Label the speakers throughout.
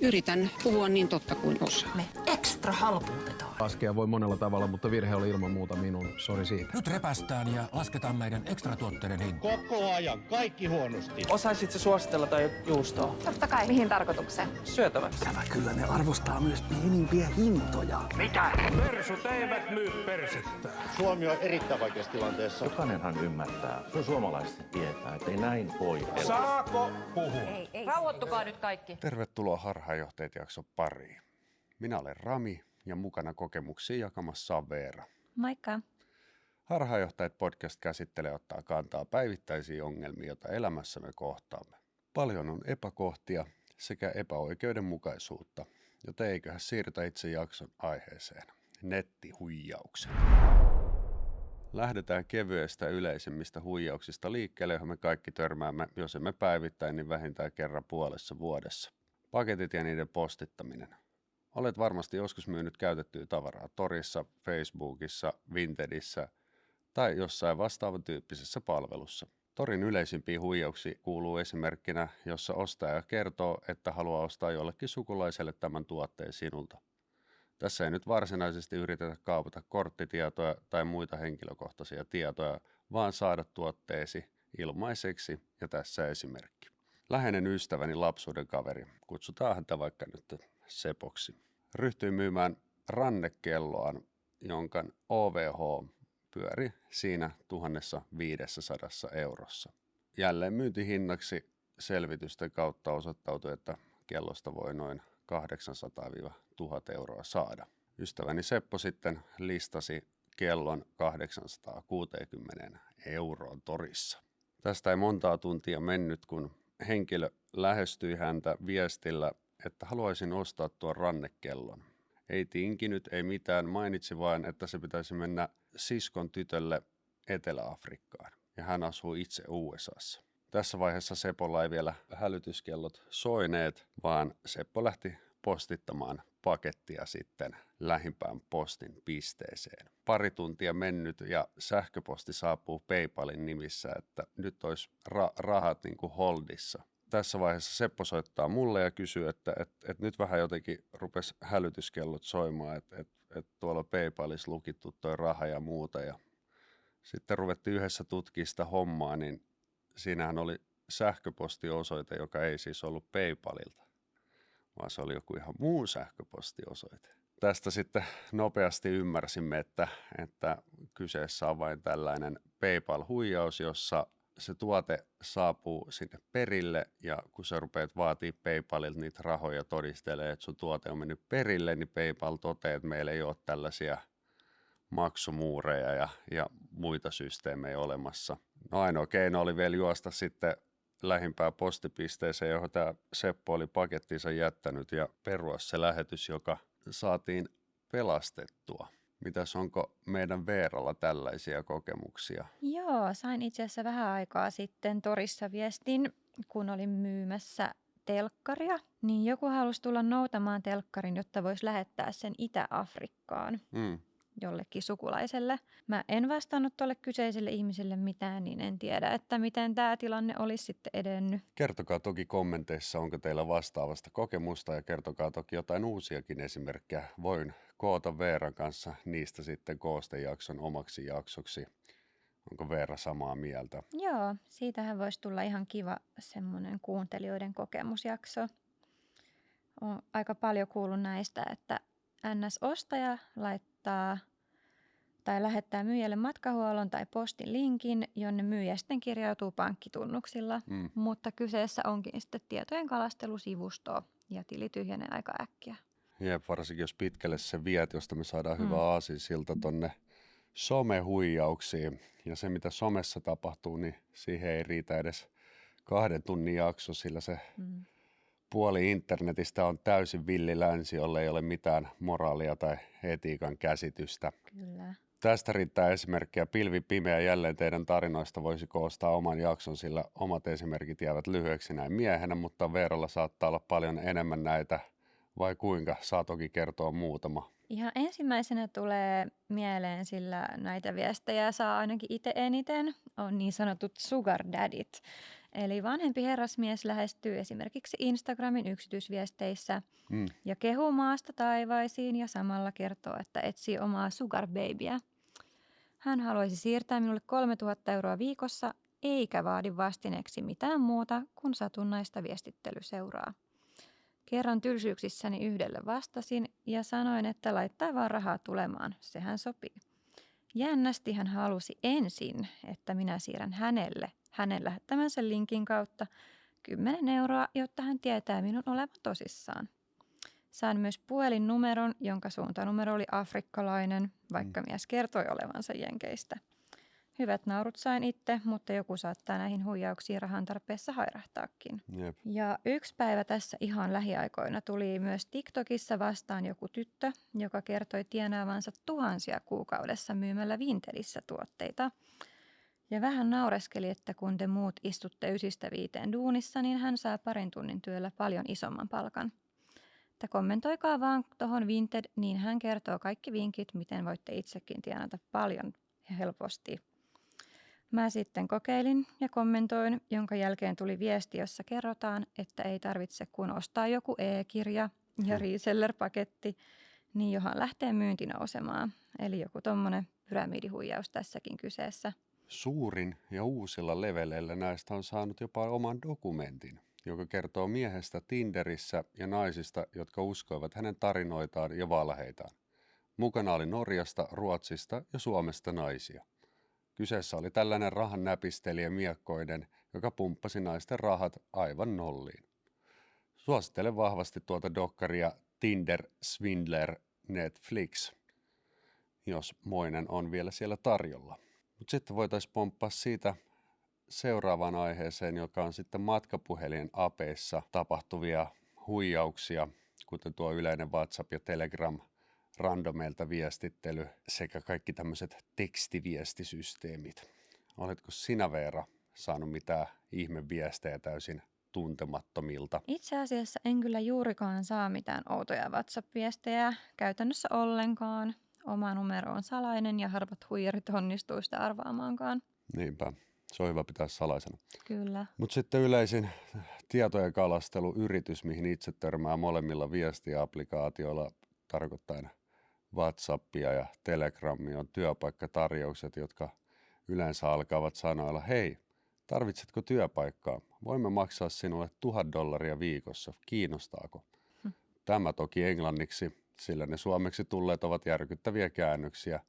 Speaker 1: Yritän puhua niin totta kuin osaan.
Speaker 2: Me ekstra halpuutetaan.
Speaker 3: Laskea voi monella tavalla, mutta virhe oli ilman muuta minun. Sori siitä.
Speaker 4: Nyt repästään ja lasketaan meidän ekstratuotteiden hinta.
Speaker 5: Koko ajan, kaikki huonosti.
Speaker 6: Osaisitko suositella tai juustoa?
Speaker 7: Totta kai. Mihin tarkoitukseen?
Speaker 6: Syötäväksi.
Speaker 8: Kyllä ne arvostaa myös pienimpiä hintoja.
Speaker 4: Mitä? Persut eivät myy persettä.
Speaker 5: Suomi on erittäin vaikeassa tilanteessa.
Speaker 9: Jokainenhan ymmärtää, se suomalaiset tietää, että ei näin voi elää.
Speaker 4: Saako puhua?
Speaker 2: Ei. Rauhoittukaa nyt kaikki.
Speaker 10: Tervetuloa Harhaanjohtajat jakson pariin. Minä olen Rami ja mukana kokemuksia jakamassa on Veera.
Speaker 7: Moikka.
Speaker 10: Harhaanjohtajat podcast käsittelee ottaa kantaa päivittäisiin ongelmiin, joita elämässämme kohtaamme. Paljon on epäkohtia sekä epäoikeudenmukaisuutta, joten eiköhän siirrytä itse jakson aiheeseen, nettihuijauksen. Lähdetään kevyestä yleisimmistä huijauksista liikkeelle, johon me kaikki törmäämme, jos emme päivittäin, niin vähintään kerran puolessa vuodessa. Paketit ja niiden postittaminen. Olet varmasti joskus myynyt käytettyä tavaraa torissa, Facebookissa, Vintedissä tai jossain vastaavan tyyppisessä palvelussa. Torin yleisimpiä huijauksia kuuluu esimerkkinä, jossa ostaja kertoo, että haluaa ostaa jollekin sukulaiselle tämän tuotteen sinulta. Tässä ei nyt varsinaisesti yritetä kaupata korttitietoja tai muita henkilökohtaisia tietoja, vaan saada tuotteesi ilmaiseksi, ja tässä esimerkki. Läheinen ystäväni lapsuuden kaveri, kutsutaan häntä vaikka nyt Sepoksi, ryhtyi myymään rannekelloaan, jonka OVH pyöri siinä 1500 eurossa. Jälleen myyntihinnaksi selvitysten kautta osoittautui, että kellosta voi noin 800-1000 euroa saada. Ystäväni Seppo sitten listasi kellon 860 euroon torissa. Tästä ei montaa tuntia mennyt, kun henkilö lähestyi häntä viestillä, että haluaisin ostaa tuon rannekellon. Ei tinkinyt, ei mitään, mainitsi vain, että se pitäisi mennä siskon tytölle Etelä-Afrikkaan, ja hän asuu itse USAssa. Tässä vaiheessa Sepolla ei vielä hälytyskellot soineet, vaan Seppo lähti postittamaan pakettia sitten lähimpään postin pisteeseen. Pari tuntia mennyt ja sähköposti saapuu PayPalin nimissä, että nyt olisi rahat niin kuin holdissa. Tässä vaiheessa Seppo soittaa mulle ja kysyy, että nyt vähän jotenkin rupesi hälytyskellot soimaan, että tuolla PayPalissa lukittu toi raha ja muuta. Ja sitten ruvettiin yhdessä tutkimaan sitä hommaa, niin siinähän oli sähköpostiosoite, joka ei siis ollut PayPalilta, vaan se oli joku ihan muu sähköpostiosoite. Tästä sitten nopeasti ymmärsimme, että kyseessä on vain tällainen PayPal-huijaus, jossa se tuote saapuu sinne perille, ja kun sä rupeat vaatii PayPalilta niitä rahoja todistelee, että sun tuote on mennyt perille, niin PayPal toteaa, että meillä ei ole tällaisia maksumuureja ja muita systeemejä olemassa. No ainoa keino oli vielä juosta sitten lähimpään postipisteeseen, johon tämä Seppo oli pakettinsa jättänyt, ja perua se lähetys, joka saatiin pelastettua. Mitäs, onko meidän Veeralla tällaisia kokemuksia?
Speaker 7: Joo, sain itse asiassa vähän aikaa sitten torissa viestin, kun olin myymässä telkkaria, niin joku halusi tulla noutamaan telkkarin, jotta voisi lähettää sen Itä-Afrikkaan jollekin sukulaiselle. Mä en vastannut tuolle kyseiselle ihmiselle mitään, niin en tiedä, että miten tämä tilanne olisi sitten edennyt. Kertokaa
Speaker 10: toki kommenteissa, onko teillä vastaavasta kokemusta, ja kertokaa toki jotain uusiakin esimerkkejä. Voin koota Veeran kanssa niistä sitten koostejakson omaksi jaksoksi. Onko Veera samaa mieltä?
Speaker 7: Joo, siitähän voisi tulla ihan kiva semmoinen kuuntelijoiden kokemusjakso. Olen aika paljon kuullut näistä, että NS-ostaja laittaa tai lähettää myyjälle matkahuollon tai postin linkin, jonne myyjä sitten kirjautuu pankkitunnuksilla, mutta kyseessä onkin sitten tietojen kalastelusivusto ja tili tyhjenee aika äkkiä.
Speaker 10: Jep, varsinkin jos pitkälle se viet, josta me saadaan hyvä aasinsilta tonne somehuijauksiin. Ja se, mitä somessa tapahtuu, niin siihen ei riitä edes 2 tunnin jakso, sillä se puoli internetistä on täysin villilänsi, jolle ei ole mitään moraalia tai etiikan käsitystä.
Speaker 7: Kyllä.
Speaker 10: Tästä riittää esimerkkiä pilvi pimeä, jälleen teidän tarinoista voisi koostaa oman jakson, sillä omat esimerkit jäävät lyhyeksi näin miehenä, mutta Veeralla saattaa olla paljon enemmän näitä, vai kuinka? Saa toki kertoa muutama.
Speaker 7: Ihan ensimmäisenä tulee mieleen, sillä näitä viestejä saa ainakin itse eniten, on niin sanotut sugar daddit. Eli vanhempi herrasmies lähestyy esimerkiksi Instagramin yksityisviesteissä ja kehuu maasta taivaisiin ja samalla kertoo, että etsii omaa sugar babyä. Hän haluaisi siirtää minulle 3000 euroa viikossa eikä vaadi vastineeksi mitään muuta kuin satunnaista viestittelyseuraa. Kerran tylsyyksissäni yhdelle vastasin ja sanoin, että laittaa vaan rahaa tulemaan, sehän sopii. Jännästi hän halusi ensin, että minä siirrän hänelle hänen lähettämänsä linkin kautta 10 euroa, jotta hän tietää minun olevan tosissaan. Sain myös puhelinnumeron, jonka suuntanumero oli afrikkalainen, vaikka mies kertoi olevansa Jenkeistä. Hyvät naurut sain itse, mutta joku saattaa näihin huijauksiin rahan tarpeessa hairahtaakin.
Speaker 10: Jep.
Speaker 7: Ja yksi päivä tässä ihan lähiaikoina tuli myös TikTokissa vastaan joku tyttö, joka kertoi tienaavansa tuhansia kuukaudessa myymällä Vintedissä tuotteita. Ja vähän naureskeli, että kun te muut istutte 9–5 duunissa, niin hän saa parin tunnin työllä paljon isomman palkan. Että kommentoikaa vaan tuohon Vinted, niin hän kertoo kaikki vinkit, miten voitte itsekin tienata paljon ja helposti. Mä sitten kokeilin ja kommentoin, jonka jälkeen tuli viesti, jossa kerrotaan, että ei tarvitse kun ostaa joku e-kirja ja reseller-paketti, niin johan lähtee myynti nousemaan. Eli joku tommonen pyramidihuijaus tässäkin kyseessä.
Speaker 10: Suurin ja uusilla leveleillä näistä on saanut jopa oman dokumentin, joka kertoo miehestä Tinderissä ja naisista, jotka uskoivat hänen tarinoitaan ja valheitaan. Mukana oli Norjasta, Ruotsista ja Suomesta naisia. Kyseessä oli tällainen rahan näpistelijä miekkoinen, joka pumppasi naisten rahat aivan nolliin. Suosittelen vahvasti tuota dokkaria Tinder Swindler Netflix, jos moinen on vielä siellä tarjolla. Mutta sitten voitaisiin pomppaa siitä seuraavaan aiheeseen, joka on sitten matkapuhelin apeissa tapahtuvia huijauksia, kuten tuo yleinen WhatsApp ja Telegram, randomeilta viestittely sekä kaikki tämmöiset tekstiviestisysteemit. Oletko sinä, Veera, saanut mitään ihmeviestejä täysin tuntemattomilta?
Speaker 7: Itse asiassa en kyllä juurikaan saa mitään outoja WhatsApp-viestejä, käytännössä ollenkaan. Oma numero on salainen ja harvat huijarit onnistuu sitä arvaamaankaan.
Speaker 10: Niinpä, se on hyvä pitää salaisena.
Speaker 7: Kyllä.
Speaker 10: Mutta sitten yleisin tietojen kalasteluyritys, mihin itse törmää molemmilla viestiapplikaatioilla, tarkoittain WhatsAppia ja Telegramia, on työpaikkatarjoukset, jotka yleensä alkavat sanoilla: hei, tarvitsetko työpaikkaa? Voimme maksaa sinulle $1,000 viikossa. Kiinnostaako? Tämä toki englanniksi, sillä ne suomeksi tulleet ovat järkyttäviä käännöksiä.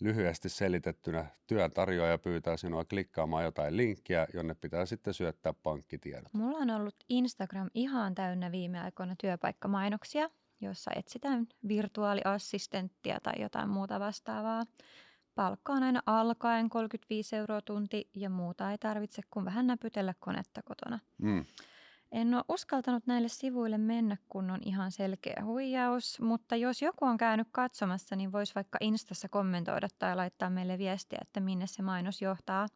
Speaker 10: Lyhyesti selitettynä työntarjoaja pyytää sinua klikkaamaan jotain linkkiä, jonne pitää sitten syöttää pankkitiedot.
Speaker 7: Mulla on ollut Instagram ihan täynnä viime aikoina työpaikkamainoksia, jossa etsitään virtuaaliassistenttia tai jotain muuta vastaavaa. Palkka on aina alkaen 35 € tunti ja muuta ei tarvitse kuin vähän näpytellä konetta kotona. En ole uskaltanut näille sivuille mennä, kun on ihan selkeä huijaus, mutta jos joku on käynyt katsomassa, niin voisi vaikka Instassa kommentoida tai laittaa meille viestiä, että minne se mainos johtaa.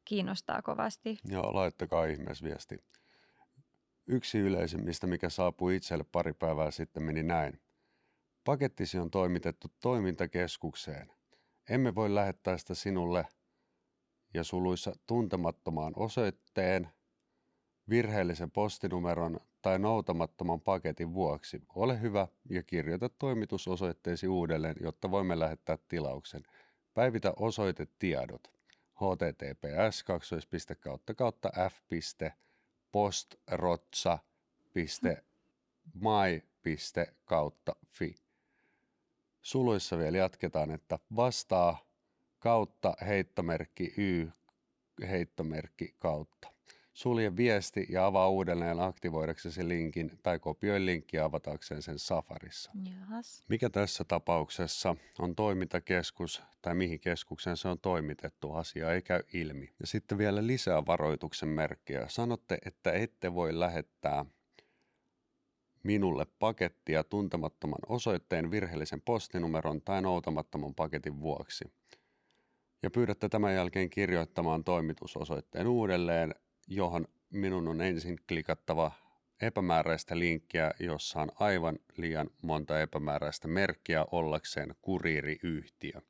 Speaker 7: Kiinnostaa kovasti.
Speaker 10: Joo, laittakaa ihmeessä viesti. Yksi yleisimmistä, mikä saapui itselle pari päivää sitten, meni näin. Pakettisi on toimitettu toimintakeskukseen. Emme voi lähettää sitä sinulle ja suluissa tuntemattomaan osoitteen, virheellisen postinumeron tai noutamattoman paketin vuoksi. Ole hyvä ja kirjoita toimitusosoitteesi uudelleen, jotta voimme lähettää tilauksen. Päivitä osoitetiedot. https://f.postrotsa.my.fi. Suluissa vielä jatketaan, että vastaa kautta heittomerkki y heittomerkki kautta. Sulje viesti ja avaa uudelleen aktivoidaksesi linkin tai kopioi linkkiä avatakseen sen Safarissa.
Speaker 7: Jahas.
Speaker 10: Mikä tässä tapauksessa on toimintakeskus tai mihin keskukseen se on toimitettu, asia ei käy ilmi. Ja sitten vielä lisää varoituksen merkkejä. Sanotte, että ette voi lähettää minulle pakettia tuntemattoman osoitteen, virheellisen postinumeron tai noutamattoman paketin vuoksi. Ja pyydätte tämän jälkeen kirjoittamaan toimitusosoitteen uudelleen, johon minun on ensin klikattava epämääräistä linkkiä, jossa on aivan liian monta epämääräistä merkkiä ollakseen kuriiriyhtiö.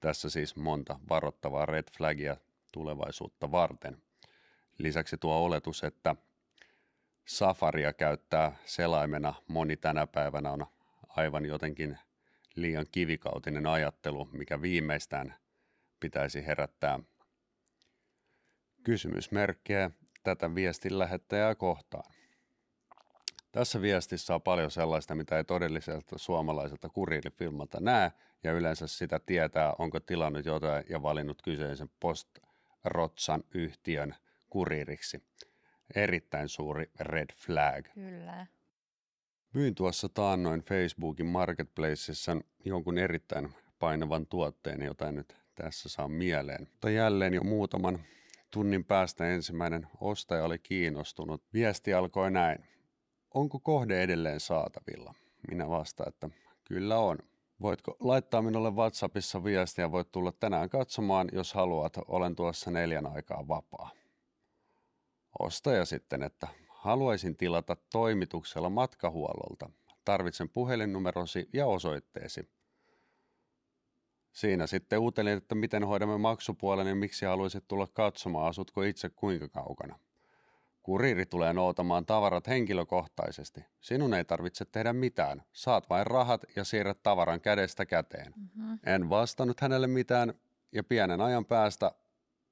Speaker 10: Tässä siis monta varoittavaa red flagia tulevaisuutta varten. Lisäksi tuo oletus, että Safaria käyttää selaimena moni tänä päivänä on aivan jotenkin liian kivikautinen ajattelu, mikä viimeistään pitäisi herättää kysymysmerkkejä tätä viestin lähettäjää kohtaan. Tässä viestissä on paljon sellaista, mitä ei todelliselta suomalaiselta kuriirifilmalta näe, ja yleensä sitä tietää, onko tilannut jotain ja valinnut kyseisen post-rotsan yhtiön kuriiriksi. Erittäin suuri red flag.
Speaker 7: Kyllä.
Speaker 10: Myin tuossa taannoin Facebookin marketplacessa jonkun erittäin painavan tuotteen, jota en nyt tässä saa mieleen. Mutta jälleen jo muutaman tunnin päästä ensimmäinen ostaja oli kiinnostunut. Viesti alkoi näin. Onko kohde edelleen saatavilla? Minä vastaan, että kyllä on. Voitko laittaa minulle WhatsAppissa viestiä, voit tulla tänään katsomaan, jos haluat, olen tuossa 4 aikaa vapaa. Ostaja sitten, että haluaisin tilata toimituksella matkahuollolta. Tarvitsen puhelinnumerosi ja osoitteesi. Siinä sitten uutelin, että miten hoidamme maksupuolen ja miksi haluaisit tulla katsomaan, asutko itse kuinka kaukana. Kuriiri tulee noutamaan tavarat henkilökohtaisesti. Sinun ei tarvitse tehdä mitään. Saat vain rahat ja siirrät tavaran kädestä käteen. En vastannut hänelle mitään ja pienen ajan päästä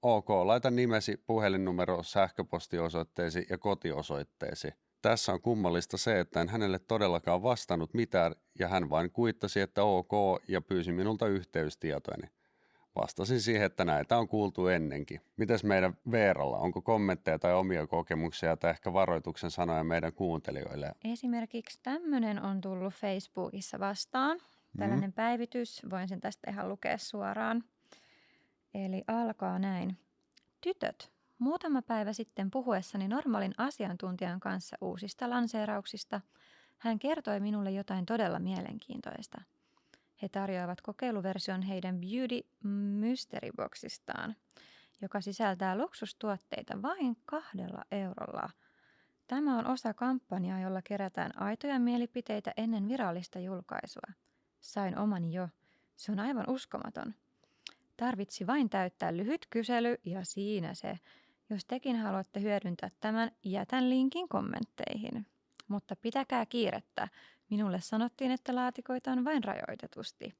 Speaker 10: OK, laita nimesi, puhelinnumero, sähköpostiosoitteesi ja kotiosoitteesi. Tässä on kummallista se, että en hänelle todellakaan vastannut mitään ja hän vain kuittasi, että OK ja pyysi minulta yhteystietojani. Vastasin siihen, että näitä on kuultu ennenkin. Mites meidän Veeralla? Onko kommentteja tai omia kokemuksia tai ehkä varoituksen sanoja meidän kuuntelijoille?
Speaker 7: Esimerkiksi tämmöinen on tullut Facebookissa vastaan. Tällainen päivitys, voin sen tästä ihan lukea suoraan. Eli alkaa näin. Tytöt, muutama päivä sitten puhuessani normaalin asiantuntijan kanssa uusista lanseerauksista, hän kertoi minulle jotain todella mielenkiintoista. He tarjoavat kokeiluversion heidän Beauty Mystery Boxistaan, joka sisältää luksustuotteita vain 2 eurolla. Tämä on osa kampanjaa, jolla kerätään aitoja mielipiteitä ennen virallista julkaisua. Sain omani jo. Se on aivan uskomaton. Tarvitsi vain täyttää lyhyt kysely ja siinä se. Jos tekin haluatte hyödyntää tämän, jätän linkin kommentteihin. Mutta pitäkää kiirettä. Minulle sanottiin, että laatikoita on vain rajoitetusti.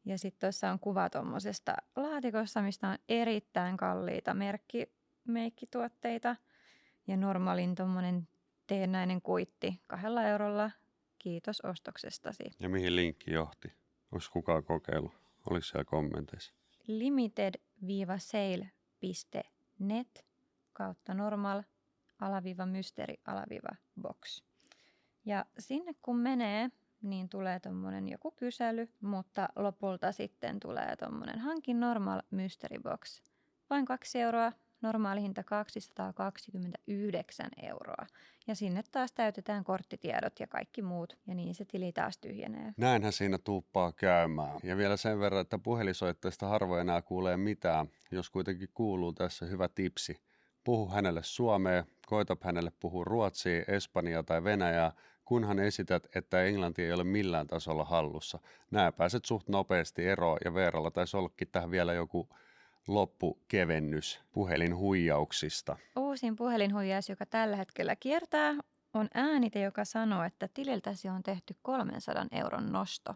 Speaker 7: Ja sitten tuossa on kuva tuommoisesta laatikossa, mistä on erittäin kalliita merkkimeikkituotteita. Ja normaalin tuommoinen teennäinen kuitti 2 eurolla. Kiitos ostoksestasi.
Speaker 10: Ja mihin linkki johti? Onko kukaan kokeillut? Oliko siellä kommenteissa?
Speaker 7: limited-sale.net kautta normal-mystery-box. Ja sinne kun menee, niin tulee tommonen joku kysely, mutta lopulta sitten tulee tommonen hankin normal mystery box. Vain 2 euroa, normaali hinta 229 euroa. Ja sinne taas täytetään korttitiedot ja kaikki muut, ja niin se tili taas tyhjenee.
Speaker 10: Näinhän siinä tuuppaa käymään. Ja vielä sen verran, että puhelisoitteesta harvoin enää kuulee mitään, jos kuitenkin kuuluu tässä hyvä tipsi. Puhu hänelle suomea, koita hänelle puhua ruotsia, espanjaa tai venäjää, kunhan esität, että englanti ei ole millään tasolla hallussa. Nää pääset suht nopeasti eroon ja Veeralla taisi ollakin tähän vielä joku loppukevennys puhelinhuijauksista.
Speaker 7: Uusin puhelinhuijaus, joka tällä hetkellä kiertää, on äänite, joka sanoo, että tililtäsi on tehty 300 euron nosto.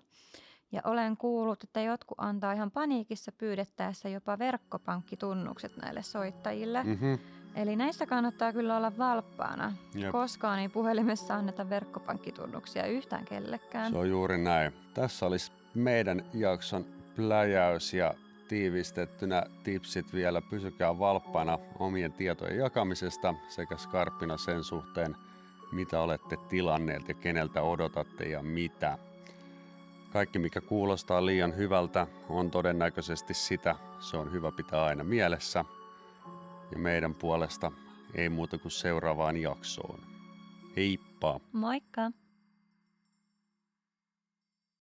Speaker 7: Ja olen kuullut, että jotkut antaa ihan paniikissa pyydettäessä jopa verkkopankkitunnukset näille soittajille. Eli näissä kannattaa kyllä olla valppaana.
Speaker 10: Jep.
Speaker 7: Koskaan ei puhelimessa anneta verkkopankkitunnuksia yhtään kellekään.
Speaker 10: Se on juuri näin. Tässä olisi meidän jakson pläjäys ja tiivistettynä tipsit vielä. Pysykää valppaana omien tietojen jakamisesta sekä skarppina sen suhteen, mitä olette tilanneet ja keneltä odotatte ja mitä. Kaikki, mikä kuulostaa liian hyvältä, on todennäköisesti sitä. Se on hyvä pitää aina mielessä. Ja meidän puolesta ei muuta kuin seuraavaan jaksoon. Heippa!
Speaker 7: Moikka!